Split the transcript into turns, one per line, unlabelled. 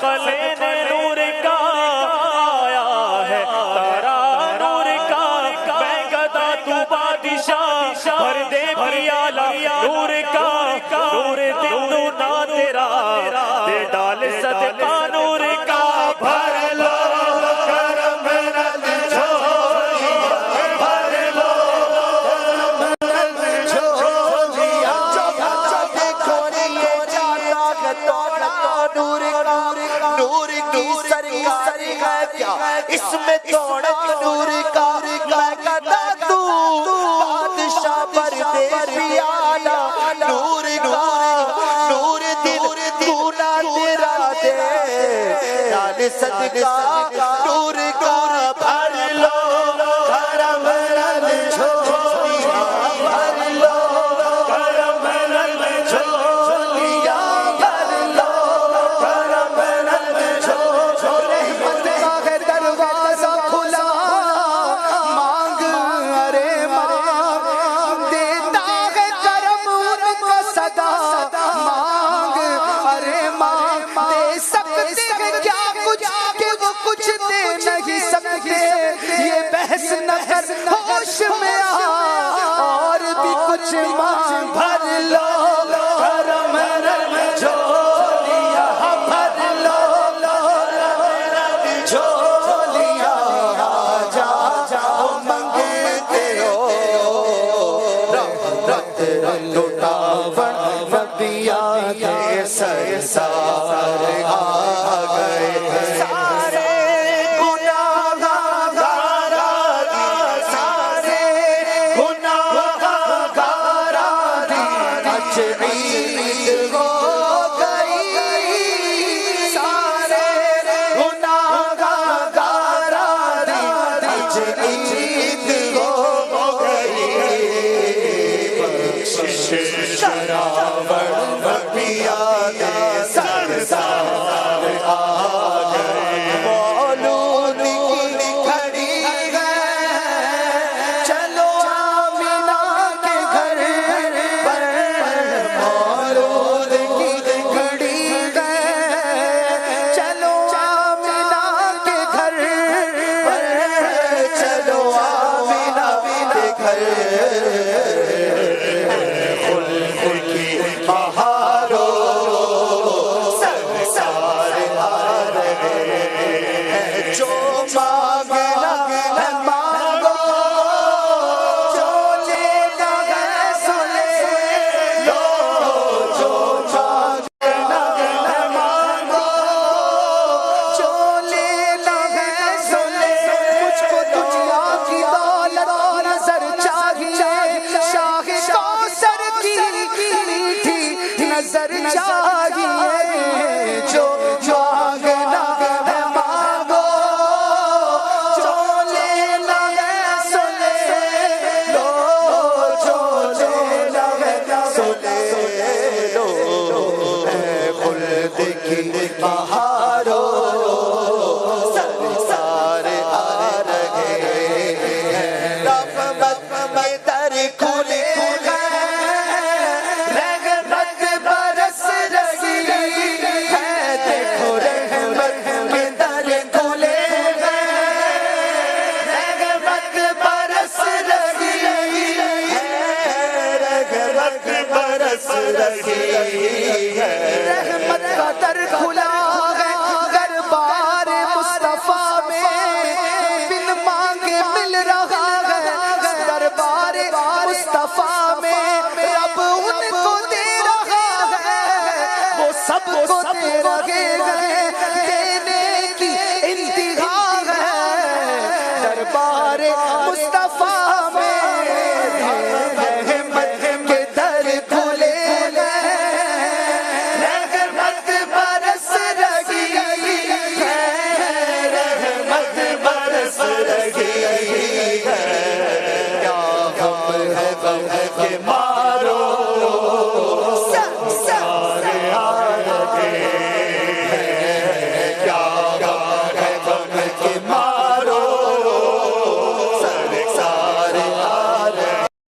ثقلین نور کا آیا ہے تارا نور کا میں گدا تو بادشاہ بھر دے پیالہ نور کا نور دل نا تیرا دے ڈال صدقہ نور کا بھر لو کرم رد جھولی بھر لو کرم رد جھولی
جب دیکھو یہ جاتا ہے توڑا نور کی سرکار ہے کیا اس میں توڑا نور کا میں کہتا تو بادشاہ بھر دے پیالہ نور کا نور دل دونا تیرا دے ڈال صدقہ نور کا بھر لو کرم رد جھولیاں بھر لو کرم رد جھولیاں بھر لو کرم رد جھولیاں رحمت کا ہے دروازہ کھلا مانگ ارے مانگ دیتا ہے کرم ان کا صدا مانگ ارے مانگ دے سکتے ہیں کیا کچھ کہ وہ کچھ دے نہیں سکتے یہ بحث نہ کر ہوش میں آ اور بھی کچھ مانگ بھر لو کرم رد جھولیاں بھر لو کرم رد جھولیاں جاؤ منگتے ہو رحمت لٹاون نبیاں کے سرسار آ گئے سارے گناہ گارا دی سارے گناہ گارا دی اج عید ہو گئی سارے گناہ گارا دی اج عید ہو گئی بخشش شراور نبیاں کے سرسار آ گئے مولود کی گھڑی ہے چلو آمینہ کے گھر پر مولود کی گھڑی ہے چلو آمینہ کے گھر پر چلو آمینہ کے گھر خلد کی بہاروں سرسار آ رہے ہیں جو مانگنا ہے مانگو جو لینا ہے سو لے لو جو مانگنا ہے مانگو جو لینا ہے سو لے مجھ کو دنیا کی دولت نظر چاہیے شاہ کوثر کی میٹھی نظر چاہیے جو مانگنا ہے مانگو جو لینا ہے سو لے لو جو لینا ہے سو لے لو اے خلد کی بہاروں سرسار آ رہے ہیں رحمت میں در کھلے رحمت برس رہی ہے دیکھو رحمت کے در کھلے رحمت برس رہی ہے رحمت برس رہی ہے رحمت کا در کھلا ہے دربار مصطفیٰ میں بن مانگے مل رہا ہے دربار مصطفیٰ میں رب ان کو دے رہا ہے وہ سب کو دے رہے ہیں